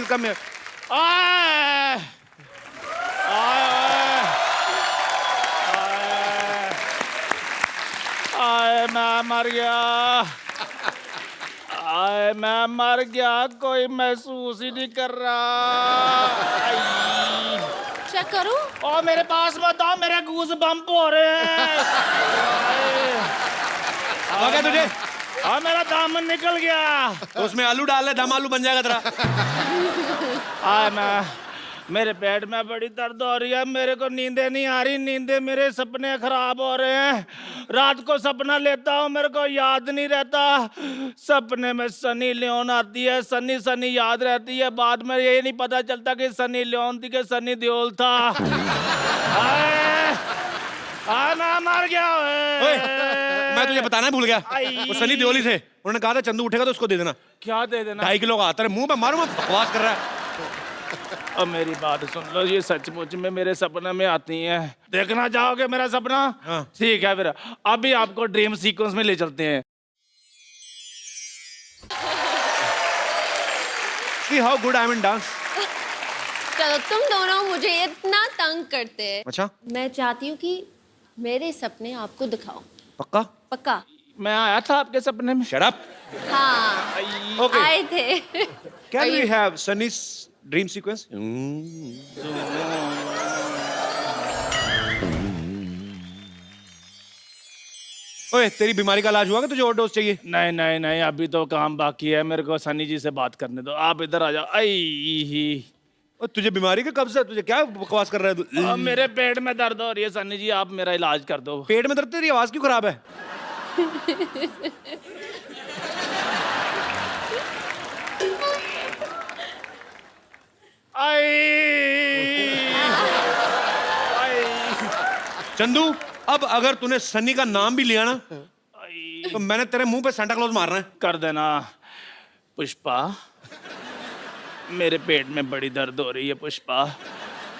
Come here. आए आए आए मैं मर गया। आए मैं मर गया, कोई महसूस ही नहीं कर रहा। चेक करूं? ओ मेरे पास मत आओ, मेरे गूज बम्प हो रहे हैं। आ गया तुझे? हाँ मेरा दामन निकल गया। तो उसमें आलू डाल ले, दम आलू बन जाएगा तेरा। मैं मेरे पेट में बड़ी दर्द हो रही है, मेरे को नींदें नहीं आ रही, नींदें मेरे सपने खराब हो रहे हैं। रात को सपना लेता हूँ, मेरे को याद नहीं रहता। सपने में सनी लियोन आती है, सनी सनी याद रहती है, बाद में ये नहीं पता चलता कि सनी लियोन थी कि सनी देओल था। मैं मर गया। ओए, मैं तुझे बताना भूल गया, वो सनी देओल थे। उन्होंने कहा था चंदू उठेगा तो उसको दे देना। क्या दे देना? 2.5 किलो का आता है, मुंह पे मारूंगा, बकवास कर रहा है। अब मेरी बात सुन लो, ये सचमुच में मेरे सपने में आती हैं। देखना चाहोगे मेरा सपना? हाँ। ठीक है, फिर अभी आपको ड्रीम सीक्वेंस में ले चलते हैं। See how good I am in dance. चलो तुम दोनों मुझे इतना तंग करते हैं। अच्छा, मैं चाहती हूँ कि मेरे सपने आपको दिखाओ। पक्का? पक्का? मैं आया था आपके सपने में। Shut up. हाँ, Okay. आए थे। Can we have Sunny's dream sequence? ओए, तेरी बीमारी का इलाज हुआ कि तुझे और डोज चाहिए? नहीं नहीं नहीं, अभी तो काम बाकी है, मेरे को सनी जी से बात करने दो। आप इधर आ जाओ। और तुझे बीमारी का कब से? तुझे क्या बकवास कर रहा है तू? मेरे पेट में दर्द हो रही है, सनी जी आप मेरा इलाज कर दो। पेट में दर्द? तेरी आवाज क्यों खराब है? चंदू, अब अगर तूने सनी का नाम भी लिया ना तो मैंने तेरे मुंह पे सांता क्लॉज मारना है। कर देना। पुष्पा, मेरे पेट में बड़ी दर्द हो रही है। पुष्पा,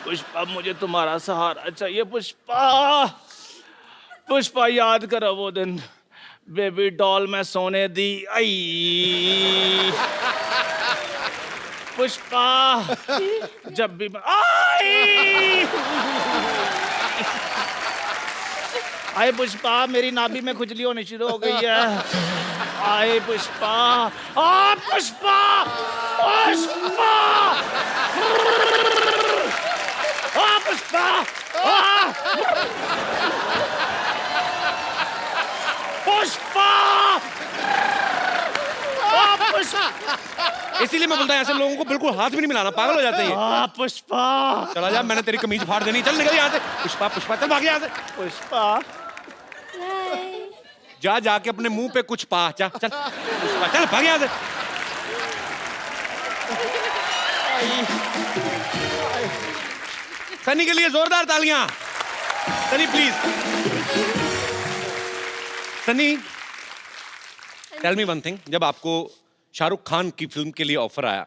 पुष्पा मुझे तुम्हारा सहारा चाहिए। पुष्पा, पुष्पा याद करो वो दिन बेबी डॉल में सोने दी। आई पुष्पा, जब भी आए पुष्पा, मेरी नाभि में खुजली होनी शुरू हो गई है। आए पुष्पा, आ पुष्पा, पुष्पा, आ पुष्पा, पुष्पा, इसीलिए मैं बोलता हूं ऐसे लोगों को बिल्कुल हाथ भी नहीं मिलाना, पागल हो जाते हैं। पुष्पा, चला जा, मैंने तेरी कमीज फाड़ देनी। चल निकल यहाँ से। पुष्पा, पुष्पा, चल भाग यहाँ से। पुष्पा, जा जाके अपने मुंह पे कुछ पा। जा चल पुष्पा, चल भाग यहाँ से। सनी के लिए जोरदार तालियां। Sunny please. Sunny, tell me one thing, जब आपको शाहरुख खान की फिल्म के लिए ऑफर आया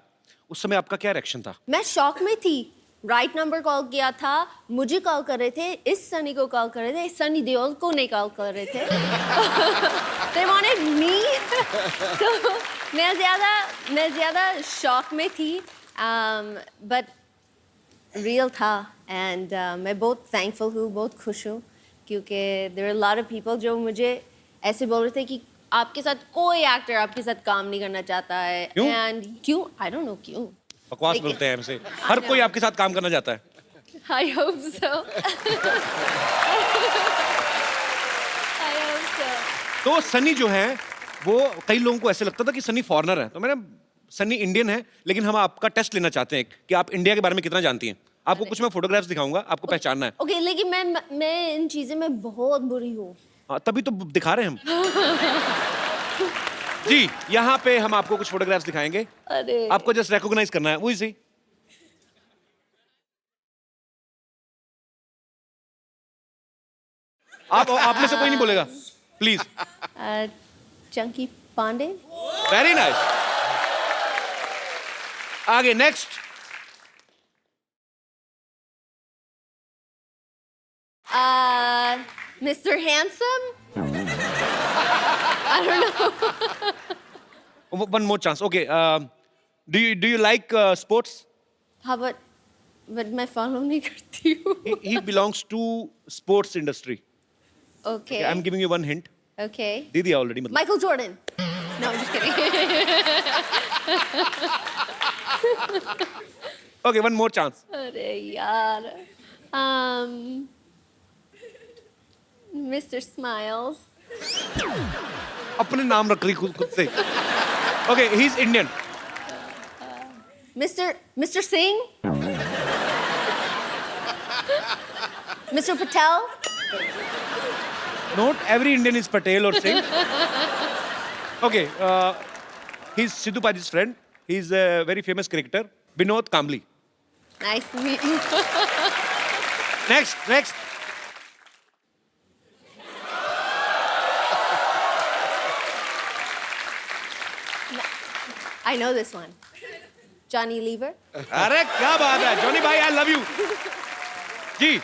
उस समय आपका क्या रिएक्शन था? मैं शॉक में थी। राइट नंबर कॉल किया था, मुझे कॉल कर रहे थे, इस सनी को कॉल कर रहे थे, सनी देओल को नहीं कॉल कर रहे थे। They wanted me. So, मैं ज़्यादा शॉक में थी, but रियल था। एंड मैं बहुत थैंकफुल हूँ, बहुत खुश हूँ, क्योंकि there are a lot of people जो मुझे ऐसे बोल रहे थे कि आपके साथ कोई एक्टर आपके साथ काम नहीं करना चाहता है। क्यों? एंड क्यों? आई डोंट नो क्यों। बकवास बोलते हैं हमसे। हर कोई आपके साथ काम करना चाहता है। I hope so. I hope so. तो सनी जो है वो, कई लोगों को ऐसे लगता था कि सनी फॉरेनर है, तो मैंने, सनी इंडियन है, लेकिन हम आपका टेस्ट लेना चाहते हैं कि आप इंडिया के बारे में कितना जानती हैं। आपको कुछ मैं फोटोग्राफ्स दिखाऊंगा, आपको पहचानना है। ओके, लेकिन मैं इन चीजें में बहुत बुरी हूँ। हाँ, तभी तो दिखा रहे हैं हम। जी, यहाँ पे हम आपको कुछ फोटोग्राफ्स दिखाएंगे। अरे आपको जस्ट रिकॉग्नाइज करना है, वही सही। आप में से कोई नहीं बोलेगा, please. Chunky Panday. Very nice. आगे next. Mr. Handsome? I don't know. One more chance. Okay. Do you like sports? हाँ but मैं follow नहीं करती हूँ. He belongs to sports industry. Okay. I'm giving you one hint. Okay. दे दिया already मतलब. Michael Jordan. No, I'm just kidding. Okay, one more chance. अरे यार. Mr. Smiles. अपने नाम रख रही खुद से. Okay, he's Indian. Mr. Singh. Mr. Patel. Not every Indian is Patel or Singh. Okay, he's Sidhu Paji's friend. He's a very famous cricketer, Binod Kambli. Nice to meet you. Next. I know this one. Johnny Lever. अरे क्या बात है, Johnny भाई, I love you. Ji,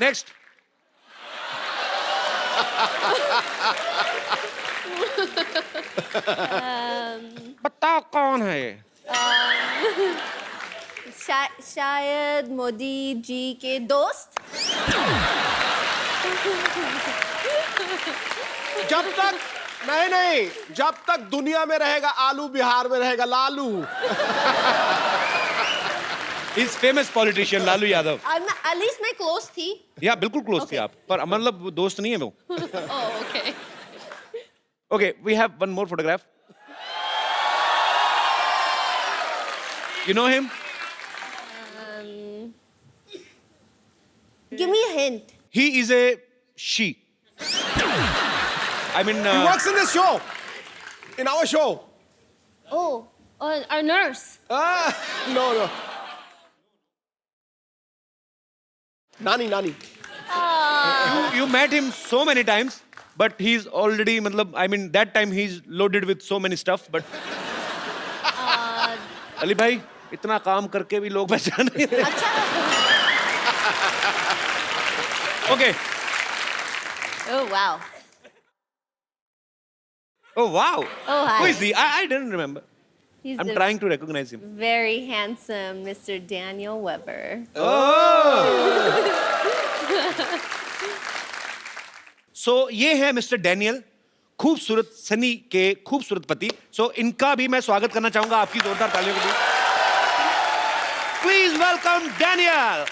next. बताओ कौन है ये? शायद मोदी जी के दोस्त. जब तक दुनिया में रहेगा आलू, बिहार में रहेगा Lalu. He's famous politician Lalu Yadav. At least मैं close थी. या बिल्कुल क्लोज थी Okay. आप, पर मतलब वो दोस्त नहीं है वो. Oh, okay. Okay, we have one more photograph. You know him? Give me a hint. He is a she. I mean, He works in this show. In our show. Oh, our nurse. No. Nani. you met him so many times, but he's already, मतलब, I mean, that time he's loaded with so many stuff, but. Ali भाई, इतना काम करके भी लोग पहचान नहीं रहे. अच्छा. Okay. Oh wow. Oh wow. Oh hi. Who is he? I didn't remember. He's I'm the trying to recognize him. very handsome Mr. Daniel Weber. So ये है मिस्टर डैनियल, खूबसूरत सनी के खूबसूरत पति. So इनका भी मैं स्वागत करना चाहूंगा आपकी जोरदार तालियों के बीच. Please welcome Daniel.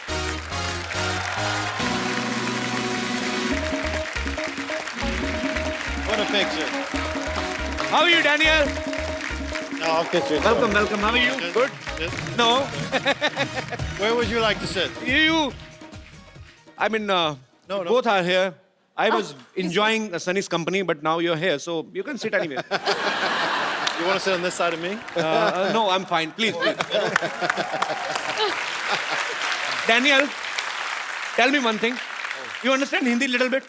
What a picture. How are you, Daniel? No, I'll kiss you. Welcome. How are you? Good. Good. No. Where would you like to sit? You. I mean, no. both are here. I was enjoying Sunny's company, but now you're here, so you can sit anywhere. You want to sit on this side of me? No, I'm fine. Please. Daniel, tell me one thing. You understand Hindi a little bit?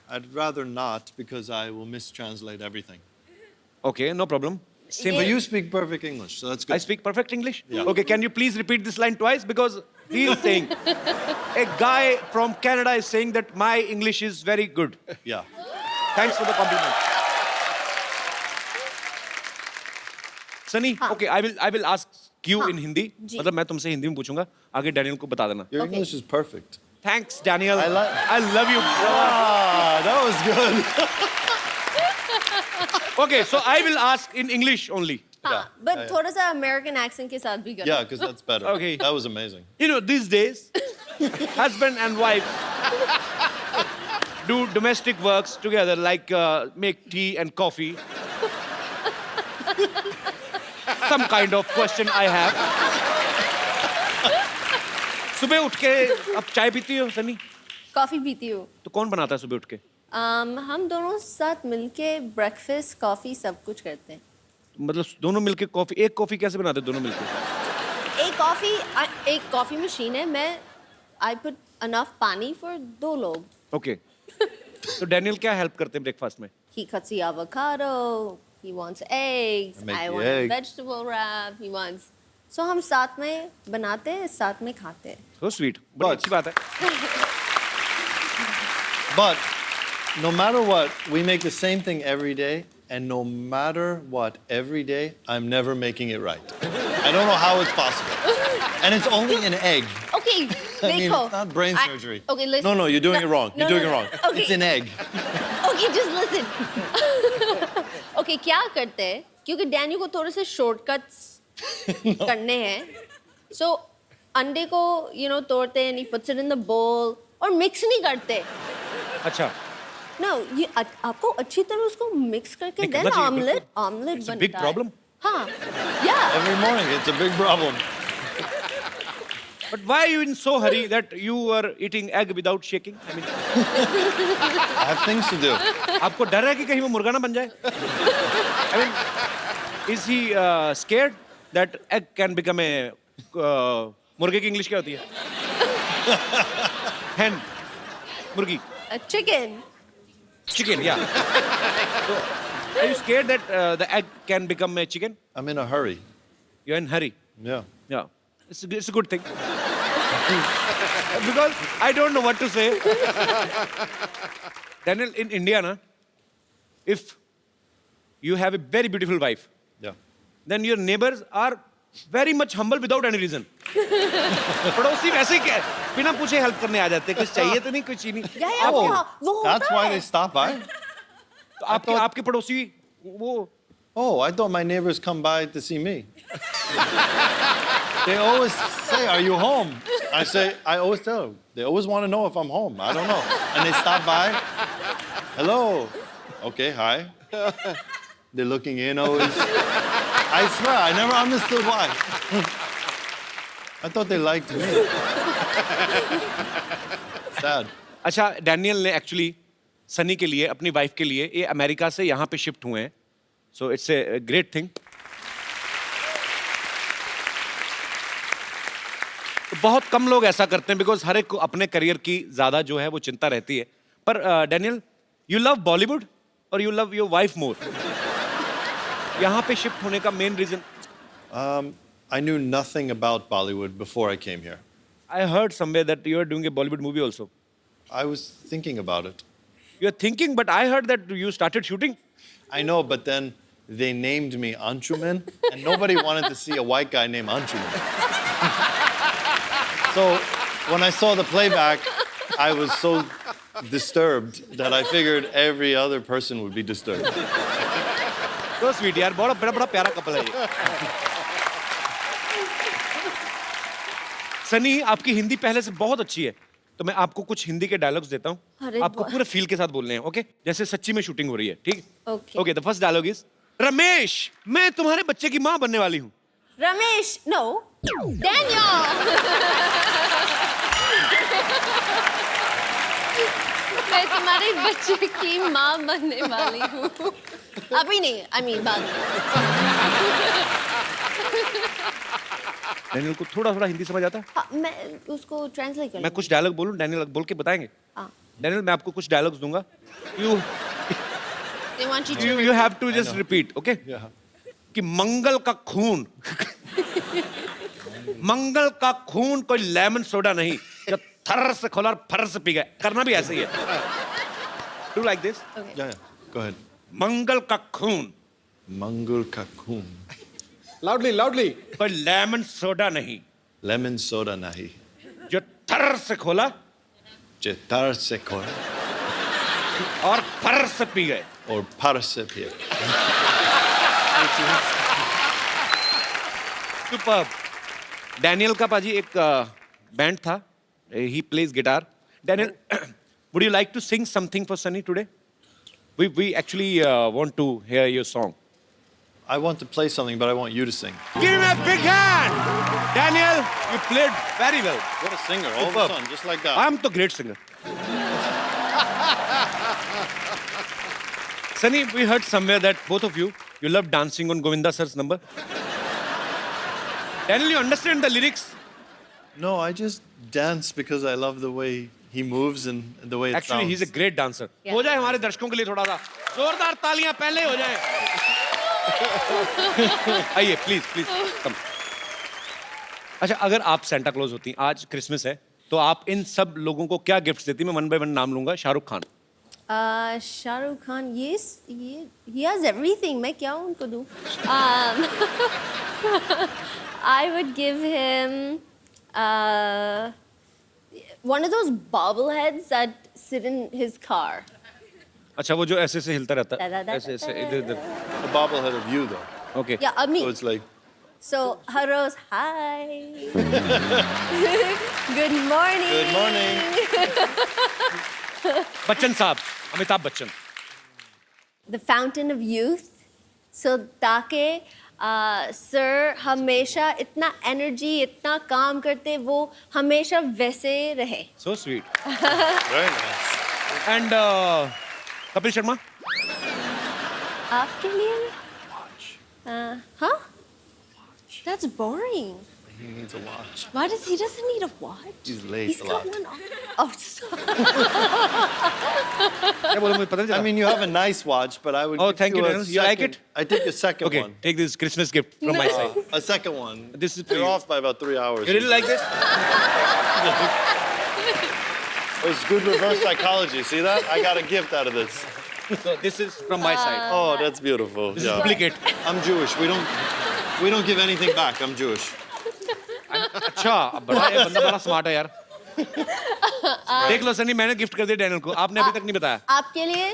I'd rather not because I will mistranslate everything. Okay, no problem. Same. But you speak perfect English, so that's good. I speak perfect English? Yeah. Okay, can you please repeat this line twice? Because he is saying, a guy from Canada is saying that my English is very good. Yeah. Thanks for the compliment. Sunny, okay, I will ask you in Hindi. जी. मतलब मैं तुमसे हिंदी में पूछूंगा, आगे Daniel को बता देना. Your Okay. English is perfect. Thanks, Daniel. I love you. Ah, that was good. Okay, so I will ask in English only. हाँ, but थोड़ा सा American accent के साथ भी करना. Yeah, because that's better. Okay. That was amazing. You know, these days, husband and wife do domestic works together, like make tea and coffee. Some kind of question I have. सुबह उठ के अब चाय पीती हो सनी? कॉफी पीती हूँ. तो कौन बनाता है सुबह उठ के? हम दोनों साथ मिलके ब्रेकफास्ट कॉफी सब कुछ करते हैं. मतलब दोनों मिलके कॉफी, एक कॉफी कैसे बनाते हैं दोनों मिलके? एक कॉफी मशीन है. मैं आई पुट अनफ पानी फॉर 2 लोग. ओके. तो डैनियल क्या हेल्प करते हैं ब्रेकफास्ट में? He cuts the avocado. He wants eggs. I make I the want a egg. vegetable wrap. He wants. So हम साथ में बनाते हैं, साथ में खाते हैं. So sweet. बड़ी But- अच्छी बात है. But no matter what, we make the same thing every day, and no matter what, every day, I'm never making it right. I don't know how it's possible. And it's only an egg. Okay, I mean, देखो. it's not brain surgery. Okay, listen. No, you're doing it wrong. You're doing it wrong. Okay. It's an egg. Okay, just listen. Okay, क्या करते हैं? क्योंकि Danny को थोड़े से shortcuts करने हैं. So अंडे को तोड़ते हैं, he puts it in the bowl और मिक्स नहीं करते. अच्छा, No, ये आपको अच्छी तरह उसको मिक्स करके नहीं, देन करना चाहिए, ऑमलेट बिल्कुल. ऑमलेट It's a बनता big है. problem. हाँ, yeah. Every morning, it's a big problem. but why are you in so hurry that you are eating egg without shaking? I mean, I have things to do. आपको डर है कि कहीं वो मुर्गा ना बन जाए? I mean, is he scared that egg can become a मुर्गे की इंग्लिश क्या होती है? Hen, मुर्गी. Chicken. Chicken, yeah. So, are you scared that the egg can become a chicken? I'm in a hurry. You're in hurry. Yeah. Yeah, it's a good thing. Because I don't know what to say. Daniel, in India, na, if you have a very beautiful wife, Yeah. then your neighbors are very much humble without any reason. पड़ोसी वैसे ही बिना पूछे help करने आ जाते हैं, कुछ चाहिए तो नहीं, कुछ ही नहीं. Yeah, yeah, Oh, वो that's होता why है. they stop by? तो आपके पड़ोसी वो Oh, I thought my neighbors come by to see me. They always say, "Are you home?" I always tell them. They always want to know if I'm home. I don't know. And they stop by. Hello. Okay, hi. They're looking in always. I swear, I never understood why. I thought they liked me. Sad. अच्छा, Daniel ने actually Sunny के लिए, अपनी wife के लिए, ये America से यहाँ पे शिफ्ट हुए हैं. So it's a great thing. बहुत कम लोग ऐसा करते हैं बिकॉज हर एक को अपने करियर की ज्यादा जो है वो चिंता रहती है. पर डैनियल, यू लव बॉलीवुड और you love your wife more. यहाँ पे शिफ्ट होने का main reason? I knew nothing about Bollywood before I came here. I heard somewhere that you are doing a Bollywood movie also. I was thinking about it. You are thinking, but I heard that you started shooting. I know, but then they named me Anshuman, and nobody wanted to see a white guy named Anshuman. So when I saw the playback, I was so disturbed that I figured every other person would be disturbed. तो sweet यार, बड़ा बड़ा बड़ा प्यारा couple है ये. सनी, आपकी हिंदी पहले से बहुत अच्छी है, तो मैं आपको कुछ हिंदी के डायलॉग्स देता हूँ. अरे आपको वाह. पूरे फील के साथ बोलने हैं, ओके? जैसे सच्ची में शूटिंग हो रही है, ठीक? Okay. Okay, the first dialogue is, Ramesh, मैं तुम्हारे बच्चे की माँ बनने वाली हूँ. Ramesh, no, Daniel. मैं तुम्हारे बच्चे की माँ बनने वाली हूँ. अभी नहीं, I mean बाद में. डैनियल को थोड़ा थोड़ा हिंदी समझ आता है? हाँ, मैं उसको ट्रांसलेट कर. मैं कुछ डायलॉग बोलूँ, डैनियल बोल के बताएंगे? हाँ. डैनियल, मैं आपको कुछ डायलॉग्स दूंगा. You They want you to. You have to just repeat, okay? Yeah. कि मंगल का खून मंगल का खून कोई लेमन सोडा नहीं जो थर से खोला और फर से पी गया. करना भी ऐसे ही है. Do like this. Okay. Yeah, go ahead. मंगल का खून Mangul Kakun. Loudly, loudly. कोई लेमन सोडा नहीं Lemon soda nahi. जो थर से खोला Chetar se koi. और फर से पी गए. Or parse pia. Superb. Daniel का पाजी एक बैंड था. He plays guitar. Daniel, would you like to sing something for Sunny today? We actually want to hear your song. I want to play something, but I want you to sing. Give him a big hand. Daniel, you played very well. What a singer, all of a Superb. sudden, just like that. I'm the great singer. Sunny, we heard somewhere that both of you love dancing on Govinda sir's number. Daniel, you understand the lyrics? No, I just dance because I love the way he moves and the way it Actually, sounds. he's a great dancer. Yeah. हो जाए हमारे दर्शकों के लिए थोड़ा सा जोरदार तालियां पहले हो जाए. आइए, प्लीज कम. अच्छा, अगर आप सेंटा क्लॉज होती, आज क्रिसमस है, तो आप इन सब लोगों को क्या गिफ्ट्स देती? मैं वन बाय वन नाम लूंगा. शाहरुख खान. शाहरुख खान, ये he has everything. मैं क्या उनको दूँ? I would give him one of those bobbleheads that sit in his car. अच्छा, वो जो ऐसे से हिलता रहता है, Da-da-da-da-da. ऐसे ऐसे इधर इधर। A bobblehead of you, though. Okay. Yeah, of me. So it's like, So, Haros, hi. Good morning. good morning. Bachchan साहब, Amitabh Bachchan. The fountain of youth. So, ताकि सर हमेशा इतना एनर्जी, इतना काम करते, वो हमेशा वैसे रहे. So sweet. Very nice. And Kapil Sharma. आपके लिए? Huh? That's boring. He needs a watch. Why does he doesn't need a watch? He's late He's a got lot. one on. Oh, stop. क्या बोला, मुझे पता नहीं I चला। mean, you have a nice watch, but I would. Oh, give thank you, a Daniel. You like second- it? I take a second Okay, one. take this Christmas gift from my side. A second one. This is for You're you. off by about 3 hours. You really like this? It's good reverse psychology. See that? I got a gift out of this. So this is from my side. Oh, that's beautiful. This is Yeah. duplicate. I'm Jewish. We don't give anything back. I'm Jewish. अच्छा, बड़ा ये बंदा बड़ा smart है यार। देख लो सनी, मैंने gift कर दिया डैनियल को, आपने अभी तक नहीं बताया। आपके लिए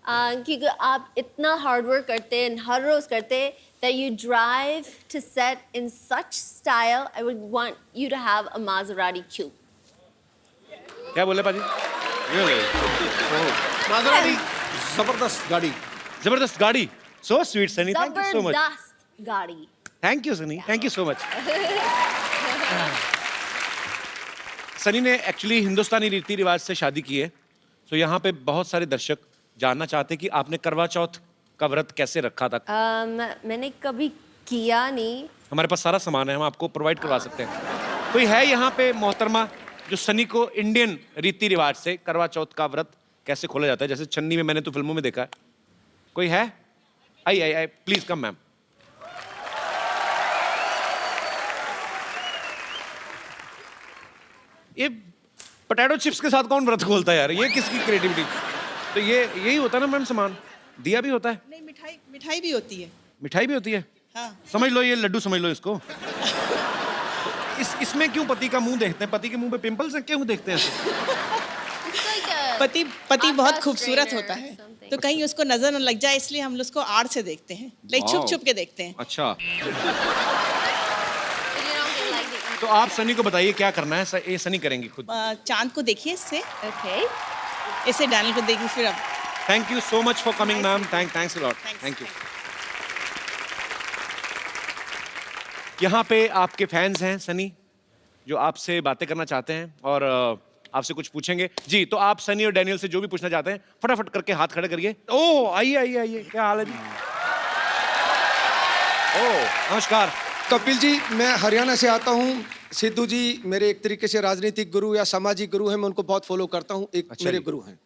क्योंकि आप इतना हार्ड वर्क करते हैं, हर रोज करते हैं, that you drive to set in such style. I would want you to have a Maserati coupe. क्या बोले पाजी? Really? माजराती जबरदस्त गाड़ी. जबरदस्त गाड़ी। So sweet Sunny, thank you so much. जबरदस्त गाड़ी. Thank you Sunny, thank you so much. Sunny ने एक्चुअली हिंदुस्तानी रीति रिवाज से शादी की है, तो यहाँ पे बहुत सारे दर्शक जानना चाहते हैं कि आपने करवा चौथ का व्रत कैसे रखा था। मैंने कभी किया नहीं. हमारे पास सारा सामान है, हम आपको प्रोवाइड करवा सकते हैं। कोई है यहाँ पे मोहतरमा जो सनी को इंडियन रीति रिवाज से करवा चौथ का व्रत कैसे खोला जाता है, जैसे छन्नी में मैंने तो फिल्मों में देखा है। कोई है? आई प्लीज कम मैम। ये पोटैटो चिप्स के साथ कौन व्रत खोलता है यार, ये किसकी क्रिएटिविटी? तो ये यही होता है ना मैम, सामान दिया भी होता है, नहीं, मिठाई भी होती है. मिठाई भी होती है। हाँ. समझ लो ये लड्डू समझ लो इसको। इसमें क्यों पति का मुंह देखते हैं? पति के मुंह पे पिंपल्स हैं, क्यों देखते हैं ऐसे? पति बहुत Artha खूबसूरत strainer होता है, something. तो कहीं उसको नजर न लग जाए, इसलिए हम उसको आड़ से देखते हैं, लाइक छुप Wow. छुप के देखते हैं. अच्छा, You don't get like it. तो आप सनी को बताइए क्या करना है, ये सनी करेंगी खुद। चांद को देखिए इससे, Okay. इसे डैनियल को देखिए, फिर अब thank you so much for coming ma'am, thanks a lot, Thanks. Thank you. यहाँ पे आपके फैंस हैं सनी, जो आपसे बातें करना चाहते हैं और आपसे कुछ पूछेंगे। जी, तो आप सनी और डैनियल से जो भी पूछना चाहते हैं फटाफट करके हाथ खड़े करिए। ओह आइए, क्या हाल है जी? ओह नमस्कार। कपिल जी, मैं हरियाणा से आता हूँ। सिद्धू जी मेरे एक तरीके से राजनीतिक गुरु या सामाजिक गुरु हैं, मैं उनको बहुत फॉलो करता हूँ, एक अच्छा मेरे जी। गुरु हैं।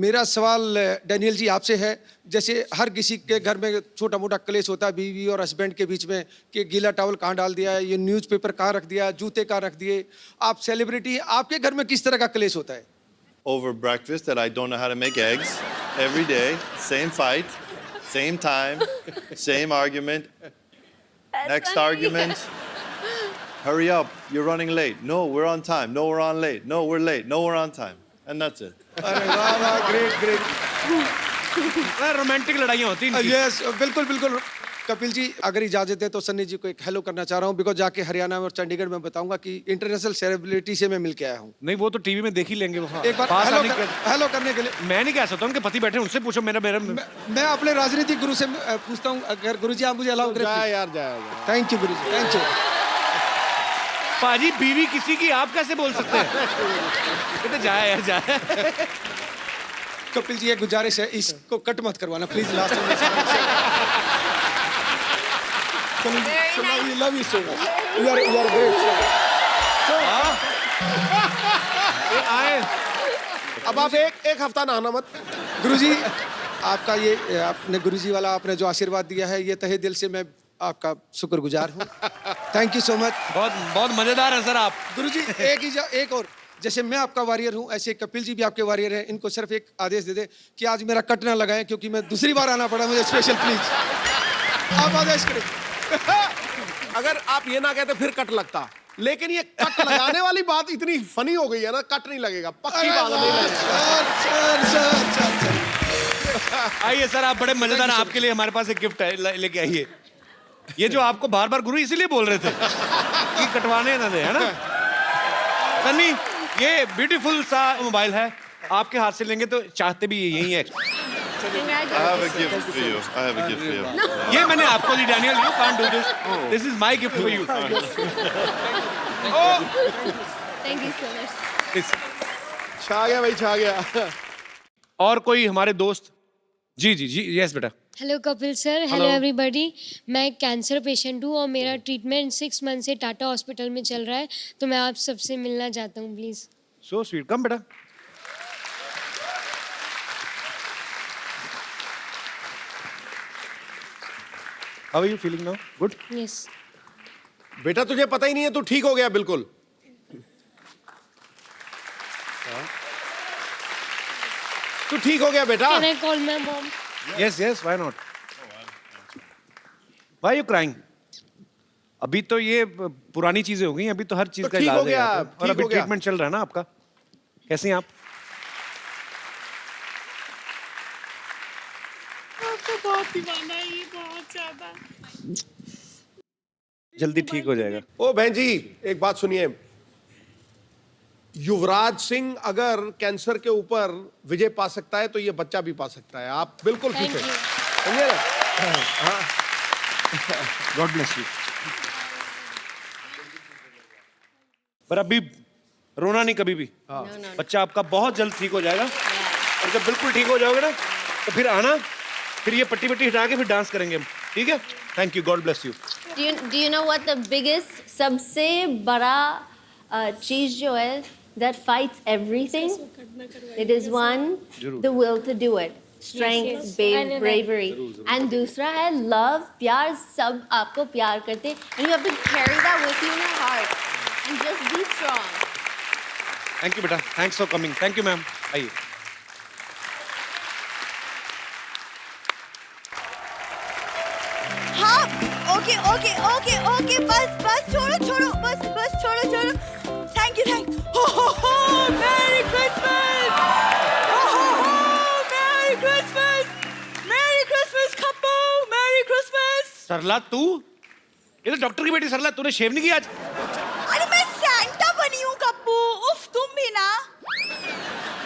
मेरा सवाल डैनियल जी आपसे है, जैसे हर किसी के घर में छोटा मोटा क्लेश होता है बीवी और हस्बैंड के बीच में कि गीला टॉवल कहाँ डाल दिया है, ये न्यूज़पेपर कहाँ रख दिया, जूते कहाँ रख दिए। आप सेलिब्रिटी, आपके घर में किस तरह का क्लेश होता है? Over breakfast that I don't know how to make eggs every day. Same fight, same time, same argument. Next argument. Hurry up, you're running late. No, we're on time. No, we're on late. No, we're late. No, we're on time. And that's it. अरे वाह वाह, great great. Romantic लड़ाइयाँ होती हैं इनकी। Yes, बिल्कुल बिल्कुल। कपिल जी अगर इजाजत है तो सन्नी जी को एक हेलो करना चाह रहा हूँ, बिकॉज जाके हरियाणा और चंडीगढ़ में बताऊंगा कि इंटरनेशनल सेलिब्रिटी से मैं मिल के आया हूँ। नहीं, वो तो टीवी में देख ही लेंगे वो। एक बार पास हेलो आने के- हेलो करने के लिए मैं नहीं कह सकता, उनके पति बैठे हैं, उनसे पूछो। मेरा मैं अपने राजनीतिक गुरु से पूछता हूँ, अगर गुरु जी आप मुझे अलाउ जाए करें। यार, जाए. Thank you Guru ji, thank you. पाजी बीवी किसी की आप कैसे बोल सकते हैं? कहते जाए यार जाए। कपिल जी एक गुजारिश है, इसको कट मत करवाना प्लीज, लास्ट में। Love you so much, you are great. आए अब आप एक हफ्ता नहाना मत. गुरुजी आपका ये आपने गुरुजी वाला आपने जो आशीर्वाद दिया है, ये तहे दिल से मैं आपका शुक्रगुजार हूँ। थैंक यू सो मच बहुत बहुत मजेदार है सर आप। गुरुजी। एक और जैसे मैं आपका वॉरियर हूँ, ऐसे कपिल जी भी आपके वॉरियर हैं। इनको सिर्फ एक आदेश दे दे कि आज मेरा कट ना लगाएं, क्योंकि मैं दूसरी बार आना पड़ा मुझे स्पेशल। प्लीज आप आदेश करें। अगर आप ये ना कहते फिर कट लगता, लेकिन ये कट लगाने वाली बात इतनी फनी हो गई है ना, कट नहीं लगेगा, पक्की बात नहीं लगेगा। आइए सर, आप बड़े मजेदार हैं, आपके लिए हमारे पास एक गिफ्ट है, लेके आइए। ये जो आपको बार बार गुरु इसीलिए बोल रहे थे कि कटवाने ना दे, है ना सन्नी? ये ब्यूटीफुल सा मोबाइल है, आपके हाथ से लेंगे तो चाहते भी यही है। I have a gift for you. I have a gift for you. ये मैंने आपको दी, Daniel, you can't do this, this is my gift for you. Thank you so much. छा गया भाई, छा गया। और कोई हमारे दोस्त? जी जी जी, यस बेटा। Hello Kapil sir, hello everybody. मैं एक कैंसर पेशेंट हूँ और मेरा ट्रीटमेंट 6 मंथ से टाटा हॉस्पिटल में चल रहा है, तो मैं आप सबसे मिलना चाहता हूँ प्लीज़। सो स्वीट, कम बेटा। How are you feeling now? Good? Yes. बेटा तुझे पता ही नहीं है, तू ठीक हो गया बिल्कुल। तू ठीक हो गया बेटा। Can I call my mom? Yes yes, why not? Why you crying? अभी तो ये पुरानी चीजें हो गई, अभी तो हर चीज तो का ठीक इलाज हो गया, है। और ठीक अभी हो गया। ट्रीटमेंट चल रहा है ना आपका। कैसे हैं आप? बहुत दीवाना है ये, बहुत ज्यादा। जल्दी ठीक हो जाएगा। ओ बहन जी, एक बात सुनिए, युवराज सिंह अगर कैंसर के ऊपर विजय पा सकता है तो ये बच्चा भी पा सकता है। आप बिल्कुल ठीक थैंक है, यू। समझे ना? God bless you. पर अभी रोना नहीं कभी भी। बच्चा आपका बहुत जल्द ठीक हो जाएगा, और जब बिल्कुल ठीक हो जाओगे ना तो फिर आना, फिर ये पट्टी पट्टी हटा के फिर डांस करेंगे हम, ठीक है? Thank you, God bless you. Do you know what the biggest, सबसे बड़ा चीज जो है that fights everything? It is one, the will to do it, strength, Yes, yes. I know that. bravery, and दूसरा है love, प्यार। सब आपको प्यार करते हैं, and you have to carry that with you in your heart and just be strong. Thank you बेटा, thanks for coming. Thank you ma'am, आइए। हाँ, ओके ओके ओके ओके, बस बस छोड़ो छोड़ो, बस बस छोड़ो छोड़ो। Thank you, merry Christmas, merry Christmas, merry Christmas Kappu, merry Christmas. Sarla तू? ये तो डॉक्टर की बेटी सरला, तूने शेव नहीं किया आज? अरे मैं सैंटा बनी हूँ कप्पू, उफ तुम भी ना।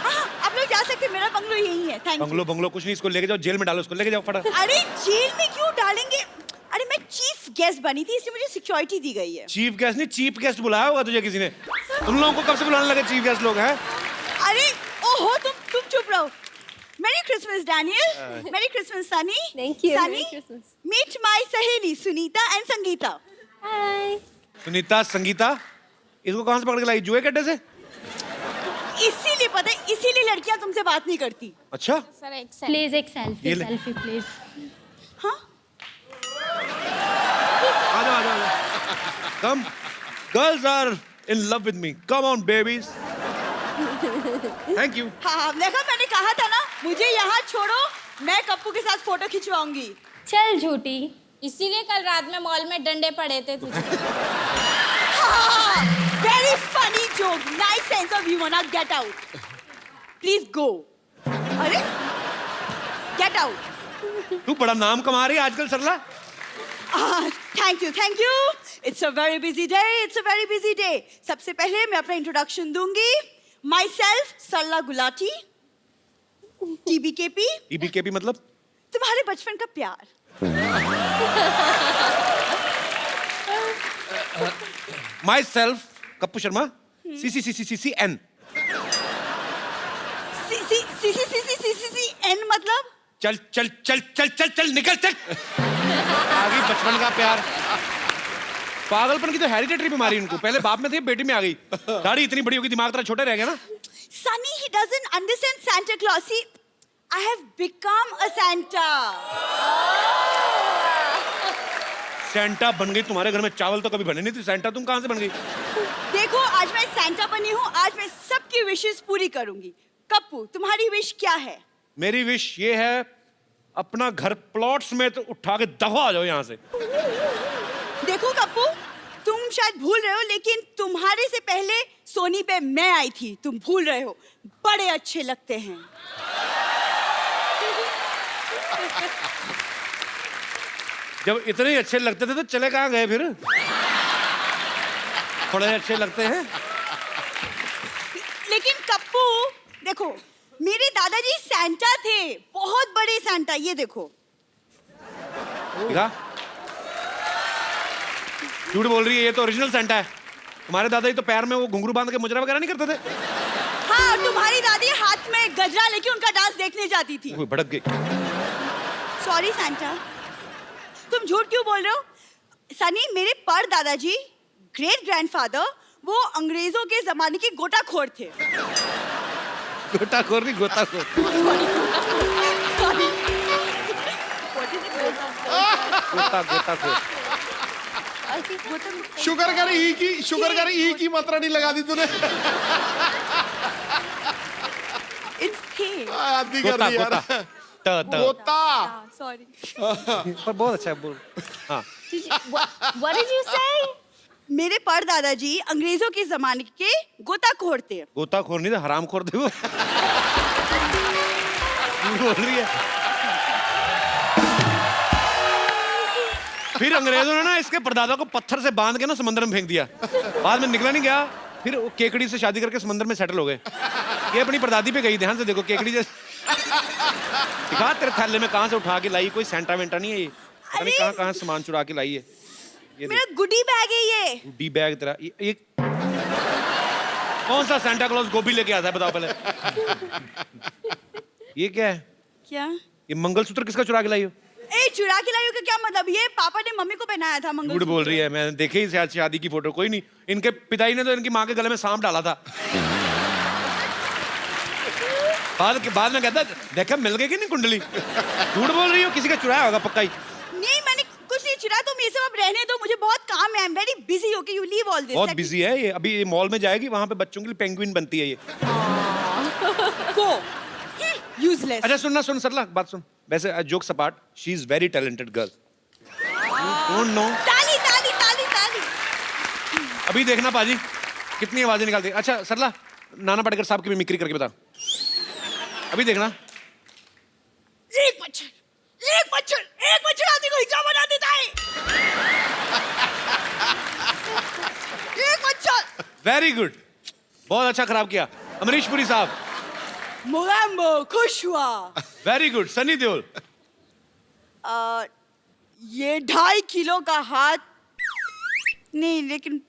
हाँ, आप लोग जा सकते हैं, मेरा बंगलो यही है। Thank you. बंगलो बंगलो कुछ नहीं, इसको लेके जाओ जेल में डालो, इसको लेके जाओ फटा। अरे जेल में क्यों डालेंगे? अरे मैं चीफ गेस्ट बनी थी, इसलिए मुझे सिक्योरिटी दी गई है। चीफ गेस्ट नहीं, चीफ गेस्ट बुलाया होगा तुझे किसी ने। तुम लोगों को कब से बुलाने लगे चीफ गेस्ट लोग हैं? अरे ओहो, तुम चुप रहो। मेरी क्रिसमस डैनियल, मेरी Christmas Sunny. Thank you. Sunny, Merry Christmas. Meet my सहेली सुनीता एंड संगीता। Hi. सुनीता, संगीता, इसको कहाँ से पकड़ के लाई? जुए के अड्डे से? इसीलिए पता है, इसीलिए लड़कियां तुमसे बात नहीं करती। अच्छा, Please एक selfie, ये ले। selfie please. हाँ, आ जाओ आ जाओ आ जाओ। Come, girls are in love with me. Come on, babies. Thank you. हाँ, देखा मैंने कहा था ना, मुझे यहाँ छोड़ो, मैं कप्पू के साथ फोटो खिंचवाऊंगी। चल झूठी। इसीलिए कल रात में मॉल में डंडे पड़े थे तुझे। Very funny joke, nice sense of humour. Now get out, please go. अरे गेट आउट। तू बड़ा नाम कमा रही है आजकल Sarla. Thank you, thank you. It's a very busy day, it's a very busy day. सबसे पहले मैं अपना इंट्रोडक्शन दूंगी। Myself Sarla Gulati, TBKP, EBKP मतलब? तुम्हारे बचपन का प्यार। Myself Kappu Sharma, CCCCCN। N मतलब? चल चल चल चल चल चल निकल चल। आगे बचपन का प्यार। पागलपन की तो हेरिडेटरी बीमारी उनको, पहले बाप में थी, बेटी में आ गई। दाढ़ी इतनी बड़ी होगी, दिमाग तेरा छोटा रह गया ना। Sunny, he doesn't understand Santa Claus. See, I have become a Santa. Santa बन गई। तुम्हारे घर में चावल तो कभी बने नहीं थे, सेंटा तुम कहाँ से बन गई? देखो आज मैं सैंटा बनी हूँ, आज मैं सबकी विशेस पूरी करूंगी। कप्पू तुम्हारी विश क्या है? मेरी विश ये है, अपना घर प्लॉट समेत उठा के दफा आ जाओ यहाँ से। देखो कप्पू, तुम शायद भूल रहे हो लेकिन तुम्हारे से पहले सोनी पे मैं आई थी, तुम भूल रहे हो। बड़े अच्छे लगते हैं। जब इतने ही अच्छे लगते थे तो चले कहाँ गए फिर? थोड़े अच्छे लगते हैं। लेकिन कप्पू देखो, मेरे दादाजी सैंटा थे, बहुत बड़े सैंटा। ये देखो। देखा? झूठ बोल रही है, ये तो ओरिजिनल सेंटा है। तुम्हारे दादाजी तो पैर में वो घुंघरू बांध के मुजरा वगैरह नहीं करते थे? हाँ, और तुम्हारी दादी हाथ में गजरा लेके उनका डांस देखने जाती थी। वो भड़क गई। सॉरी सैंटा, तुम झूठ क्यों बोल रहे हो? सनी, मेरे पर दादाजी, ग्रेट ग्रैंडफादर, वो अंग्रेजों के जमाने के गोताखोर थे। गोताखोर नहीं, गोताखोर। गोताखोर। शुगर कर ई की मात्रा नहीं लगा दी तूने। आदि कर दी यार। गोता। सॉरी। पर बहुत अच्छा है, बोल। हाँ। What did you say? मेरे पर दादाजी अंग्रेजों के जमाने के गोताखोर थे। गोताखोर नहीं था, हरामखोर थे वो। बोल रही है। फिर अंग्रेजों ने ना इसके परदादा को पत्थर से बांध के ना समंदर में फेंक दिया। बाद में निकला नहीं गया, फिर वो केकड़ी से शादी करके समंदर में सेटल हो गए। ये अपनी परदादी पे गई, ध्यान से देखो, केकड़ी जैसे। दिखा तेरे थैले में कहाँ से उठा के लाई, कोई सेंटा वेंटा नहीं है ये। पता नहीं कहाँ सामान चुरा के लाई है। ये मेरा गुडी बैग है ये। गुडी बैग तेरा। ये कौन सा सेंटा क्लॉज गोभी लेके आता है, बताओ पहले। ये क्या है? क्या? ये मंगलसूत्र किसका चुरा के लाई हो? ए, चुरा के लाई हो का क्या मतलब? ये पापा ने मम्मी को पहनाया था मंगलसूत्र। झूठ बोल रही है, मैंने देखे ही शादी की फोटो। कोई नहीं, इनके पिताजी ने तो इनकी माँ के गले में सांप डाला था। बाद में कहता देखा मिल गई कि नहीं कुंडली। झूठ बोल रही हो, किसी का चुराया होगा पक्का ही। नहीं, मैंने कुछ नहीं चुराया। तुम ये सब अब रहने दो, मुझे बहुत काम है। I am very busy. Okay, you leave all this. बहुत बिजी है ये। अभी ये मॉल में जाएगी, वहां पे बच्चों के लिए पेंगुइन बनती है ये। को यूजलेस। अच्छा सुन सरला, बात सुन। वैसे jokes apart, she is very talented girl. Don't know. ताली ताली ताली ताली। अभी देखना पाजी कितनी आवाजें निकालती है। अच्छा सरला, नाना पाटेकर साहब की मिमिक्री करके बता। अभी देखना। एक मच्छर आदमी को हिजाब बना देता है। एक मच्छर। वेरी गुड, बहुत अच्छा खराब किया। अमरीश पुरी साहब। मोगैम्बो खुश हुआ। Very good. सनी देओल। ये 2.5 किलो का हाथ नहीं, लेकिन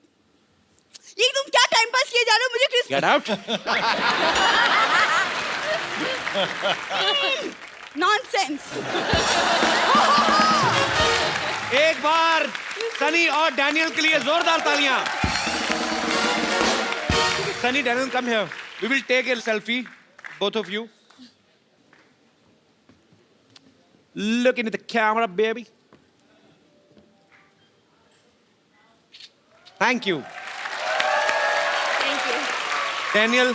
ये तुम क्या टाइम पास किए जा रहे हो? मुझे क्रिस गेट आउट। नॉनसेंस। एक बार सनी और डैनियल के लिए जोरदार तालियां। Sunny, Daniel, come here. We will take a selfie, both of you. Looking at the camera, baby. Thank you. Thank you. Daniel,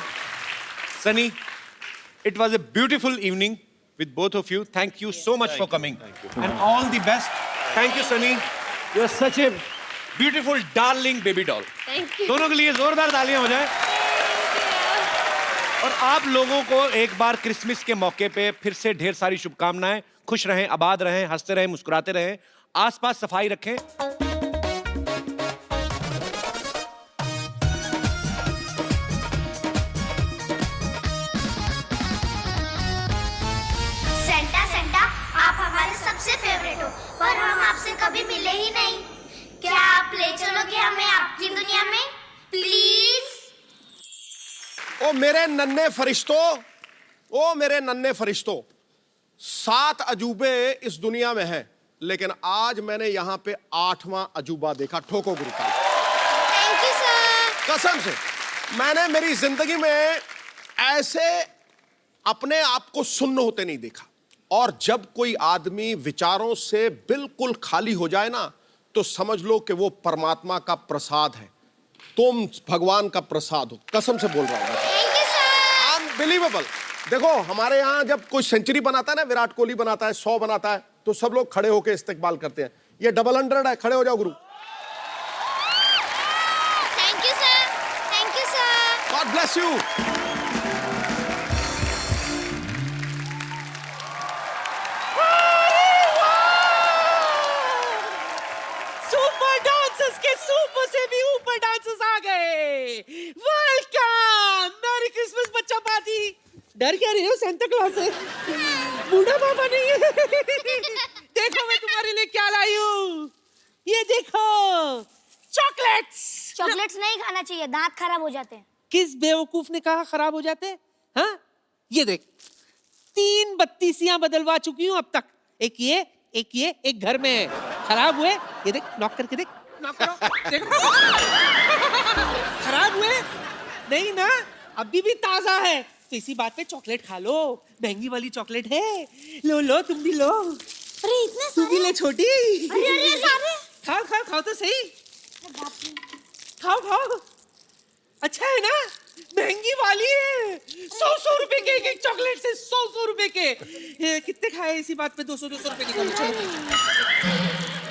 Sunny, it was a beautiful evening with both of you. Thank you so much for coming. And all the best. Thank you, Sunny. You're such a beautiful, darling baby doll. Thank you. दोनों के लिए जोरदार तालियां हो जाए। और आप लोगों को एक बार क्रिसमस के मौके पे फिर से ढेर सारी शुभकामनाएं। खुश रहें, आबाद रहें, हंसते रहें, मुस्कुराते रहें, आसपास सफाई रखें। सेंटा सेंटा, आप हमारे सबसे फेवरेट हो, पर हम आपसे कभी मिले ही नहीं। क्या आप ले चलोगे हमें आपकी दुनिया में, प्लीज? ओ मेरे नन्हे फरिश्तों, 7 अजूबे इस दुनिया में हैं, लेकिन आज मैंने यहाँ पे 8वां अजूबा देखा। ठोको गुरु का। Thank you sir. कसम से, मैंने मेरी जिंदगी में ऐसे अपने आप को सुन्न होते नहीं देखा। और जब कोई आदमी विचारों से बिल्कुल खाली हो जाए ना, तो समझ लो कि वो परमात्मा का प्रसाद है। तुम भगवान का प्रसाद हो, कसम से बोल रहा हूँ। Thank you sir. अनबिलीवेबल। देखो हमारे यहाँ जब कोई सेंचुरी बनाता है ना, विराट कोहली बनाता है, 100 बनाता है, तो सब लोग खड़े होकर इस्तकबाल करते हैं। ये डबल 100 है, खड़े हो जाओ गुरु। Thank you sir. Thank you sir. God bless you. Super dancers के सुपर से भी ऊपर डांसर्स आ गए। वेलकम, मैरी क्रिसमस बच्चा पार्टी। डर क्या रही हो सेंटा क्लॉज से? बूढ़ा बाबा नहीं है। देखो मैं तुम्हारे लिए क्या लाई हूँ, ये देखो चॉकलेट्स। चॉकलेट्स नहीं खाना चाहिए, दांत खराब हो जाते हैं। किस बेवकूफ ने कहा खराब हो जाते हैं? हाँ, ये देख 3 बत्तीसियां बदलवा चुकी हूँ अब तक। एक ये, एक घर में है। खराब हुए, ये देख, नॉक करके देख, नॉक करो, देखो। खराब हुए नहीं ना, अभी भी ताजा है। तो इसी बात पे चॉकलेट खा लो, महंगी वाली चॉकलेट है। लो लो, तुम भी लो। अरे इतने तू भी ले छोटी। अरे सारे। खाओ खाओ खाओ तो सही, खाओ खाओ। अच्छा है ना, महंगी वाली है। 100 रुपए के एक चॉकलेट से 100 रुपए के। ये कितने खाए इसी बात पे? 200 रुपए के।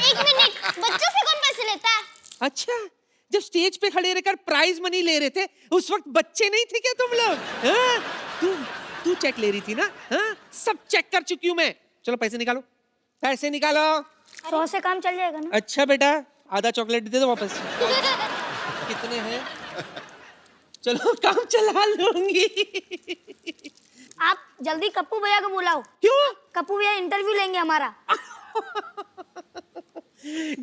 एक मिनट, बच्चों से कौन पैसे लेता है? अच्छा, जब स्टेज पे खड़े रहकर प्राइज मनी ले रहे थे उस वक्त बच्चे नहीं थे क्या तुम लोग? हाँ? तू चेक ले रही थी ना? हाँ? सब चेक कर चुकी हूँ मैं। चलो पैसे निकालो, पैसे निकालो। 100 से काम चल जाएगा ना? अच्छा बेटा, आधा चॉकलेट दे दो वापस। कितने हैं? चलो काम चला लूंगी। आप जल्दी कप्पू भैया को बुलाओ। क्यों? कप्पू भैया इंटरव्यू लेंगे हमारा।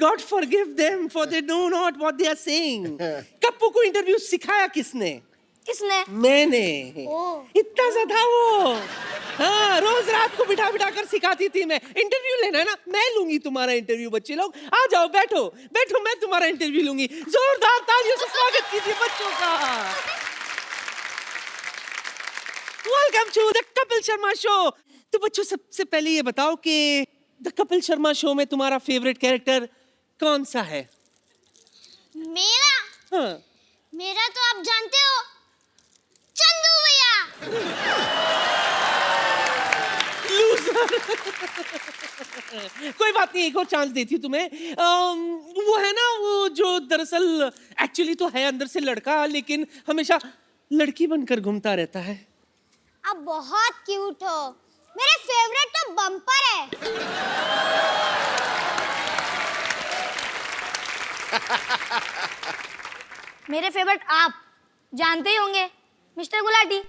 God forgive them for they know not what they are saying. Kappu को इंटरव्यू सिखाया किसने? किसने? मैंने। ओह। इतना सा था वो। हाँ, रोज रात को बिठा बिठा कर सिखाती थी मैं। इंटरव्यू लेना है ना, मैं लूंगी तुम्हारा इंटरव्यू। बच्चे लोग आ जाओ, बैठो बैठो, मैं तुम्हारा इंटरव्यू लूंगी। जोरदार तालियों से स्वागत कीजिए बच्चों का। Welcome to the Kapil Sharma show. तो बच्चों, सबसे पहले ये बताओ कि द कपिल शर्मा शो में तुम्हारा फेवरेट कैरेक्टर कौन सा है? मेरा? हाँ। मेरा तो आप जानते हो, चंदू भैया। कोई बात नहीं, एक और चांस देती हूँ तुम्हें। वो है ना, वो जो दरअसल एक्चुअली तो है अंदर से लड़का, लेकिन हमेशा लड़की बनकर घूमता रहता है। आप बहुत क्यूट हो। मेरे फेवरेट तो बम्पर है। मेरे फेवरेट आप जानते ही होंगे, मिस्टर गुलाटी।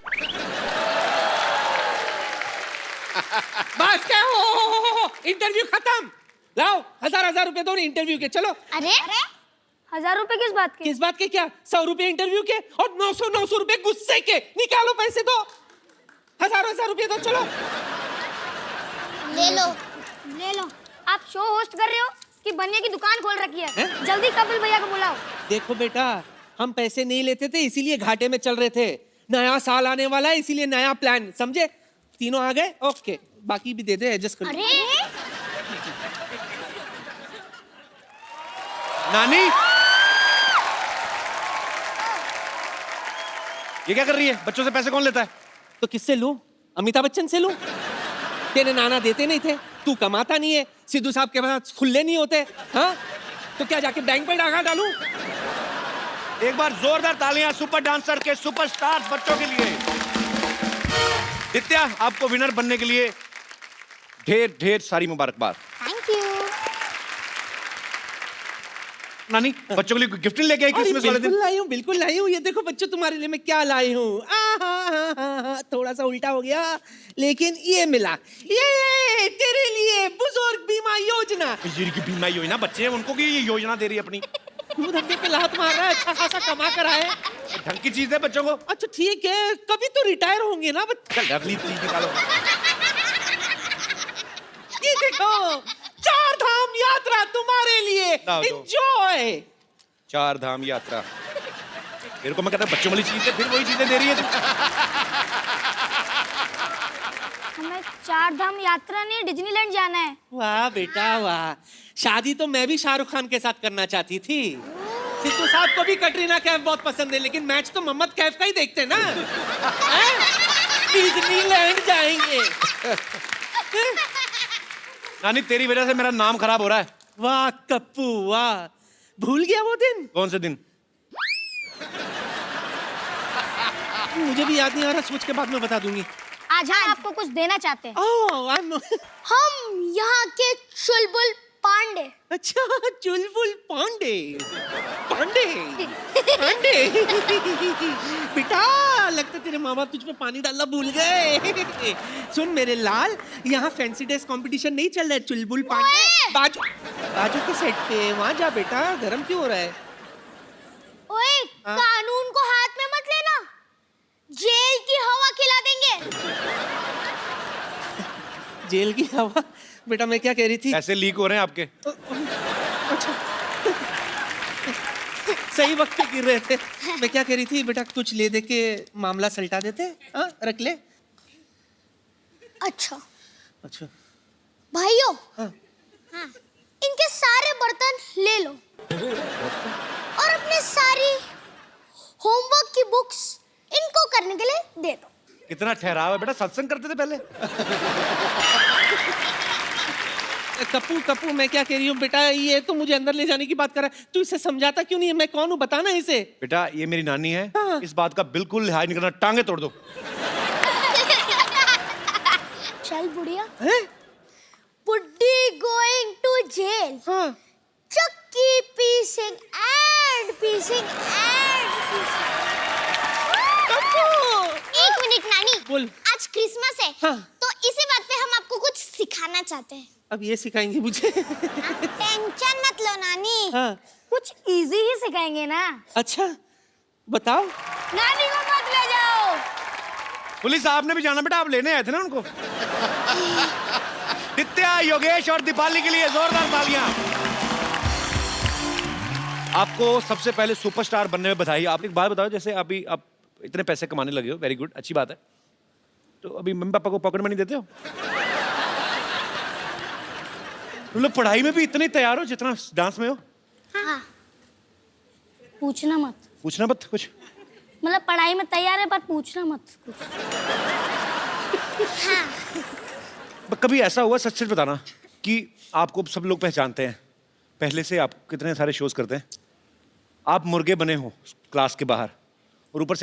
बस क्या हो, इंटरव्यू खत्म। लाओ 1000 रुपए दो इंटरव्यू के। चलो। अरे 1000 रुपए किस बात के? किस बात के क्या? 100 रुपए इंटरव्यू के और 900 रुपए गुस्से के। निकालो पैसे दो, 1000 रुपए दो। चलो ले लो, ले लो। आप शो होस्ट कर रहे हो कि बनिया की दुकान खोल रखी है? जल्दी कपिल भैया को बुलाओ। देखो बेटा, हम पैसे नहीं लेते थे, इसीलिए घाटे में चल रहे थे। नया साल आने वाला है, इसीलिए नया प्लान, समझे? तीनों आ गए, ओके। बाकी भी दे दे, एडजस्ट कर। अरे नानी, ये क्या कर रही है? बच्चों से पैसे कौन लेता है? तो किससे लूं? अमिताभ बच्चन से लूं? तेरे नाना देते नहीं थे, तू कमाता नहीं है, सिद्धू साहब के पास खुले नहीं होते। हाँ, तो क्या जाके बैंक पे डाका डालूं? एक बार जोरदार तालियां सुपर डांसर के सुपरस्टार्स बच्चों के लिए। नित्या, आपको विनर बनने के लिए ढेर ढेर सारी मुबारकबाद। Thank you. नानी, बच्चों के लिए गिफ्ट लेके आई क्रिसमस वाले दिन? बिल्कुल लाई हूँ। ये देखो बच्चों, तुम्हारे लिए मैं क्या लाई हूँ। थोड़ा सा उल्टा हो गया, लेकिन ये मिला। ये तेरे लिए बुजुर्ग बीमा योजना। बुजुर्ग बीमा योजना, बच्चे हैं उनको की ये योजना दे रही है अपनी। तू धंधे पे लात मार रहा है, अच्छा खासा कमा कर आए। ढंग की चीज है बच्चों को। अच्छा ठीक है, कभी तो रिटायर होंगे ना। चल अगली चीज निकालो। ये देखो, 4 धाम यात्रा तुम्हारे लिए। एंजॉय। 4 धाम यात्रा। मेरे को मैं कहता बच्चों वाली चीज है, फिर वही चीजें दे रही है। हमें 4 धाम यात्रा नहीं, डिज्नीलैंड जाना है। वाह बेटा वाह, शादी तो मैं भी शाहरुख खान के साथ करना चाहती थी। सिद्धू साहब को भी कटरीना कैफ बहुत पसंद है, लेकिन मैच तो मोहम्मद कैफ का ही देखते ना। डिज्नीलैंड जाएंगे। नानी तेरी वजह से मेरा नाम खराब हो रहा है। वाह कप्पू वाह, भूल गया वो दिन? कौन से दिन? मुझे भी याद नहीं आ रहा, सोच के बाद में बता दूंगी। आज हम आपको कुछ देना चाहते हैं। ओह हम यहाँ के चुलबुल पांडे। अच्छा, चुलबुल पांडे। पांडे पांडे बेटा, लगता तेरे माँ बाप तुझ पे पानी डालना भूल गए। सुन मेरे लाल, यहाँ फैंसी ड्रेस कंपटीशन नहीं चल रहा है। चुलबुल पांडे बाजू बाजू के सेट पे वहाँ जा बेटा। गरम क्यों हो रहा है? ओए, कानून को हाथ में मत लेना, जेल की हवा खिला देंगे। जेल की हवा? बेटा मैं क्या कह रही थी? ऐसे लीक हो रहे हैं आपके। अच्छा सही वक्त पे गिर रहे थे। मैं क्या कह रही थी बेटा, कुछ ले दे के मामला सलटा देते। हाँ रख ले। अच्छा अच्छा भाइयों, हाँ। इनके सारे बर्तन ले लो और अपने सारी होमवर्क की बुक्स इनको करने के लिए दे दो। कितना ठहराव है बेटा, सत्संग करते थे पहले। कप्पू कप्पू मैं क्या कह रही हूँ बेटा, ये तो मुझे अंदर ले जाने की बात कर रहा है, तू इसे समझाता क्यों नहीं है? मैं कौन हूँ बताना इसे। बेटा ये मेरी नानी है। हाँ। इस बात का बिल्कुल लिहाज नहीं करना, टांगे तोड़ दो। चल बुढ़िया, हैं? बुड्ढी गोइंग टू जेल। हाँ। चक्की पीसिंग एंड पीसिंग एंड पीसिंग। एक मिनट नानी, बोल। आज क्रिसमस है। हाँ। तो इसी बात पे हम आपको कुछ सिखाना चाहते हैं। अब ये सिखाएंगे मुझे? टेंशन मत लो नानी। हाँ। कुछ इजी ही सिखाएंगे ना। अच्छा बताओ। नानी को मत ले जाओ। पुलिस साहब ने भी जाना बेटा, आप लेने आए थे ना उनको। नित्या, योगेश और दीपाली के लिए जोरदार तालियां। आपको सबसे पहले सुपरस्टार बनने में बधाई। आप एक बात बताओ, जैसे अभी आप इतने पैसे कमाने लगे हो, वेरी गुड, अच्छी बात है, तो अभी मम्मी पापा को पॉकेट मनी देते हो? तुम लोग पढ़ाई में भी इतने तैयार हो जितना डांस में हो? हाँ। पूछना मत। पूछना मत कुछ? मतलब पढ़ाई में तैयार है पर पूछना मत कुछ। हाँ। कभी ऐसा हुआ, सच सच बताना, कि आपको सब लोग पहचानते हैं, पहले से आप कितने सारे शोज करते हैं, आप मुर्गे बने हो क्लास के बाहर, और ऊपर से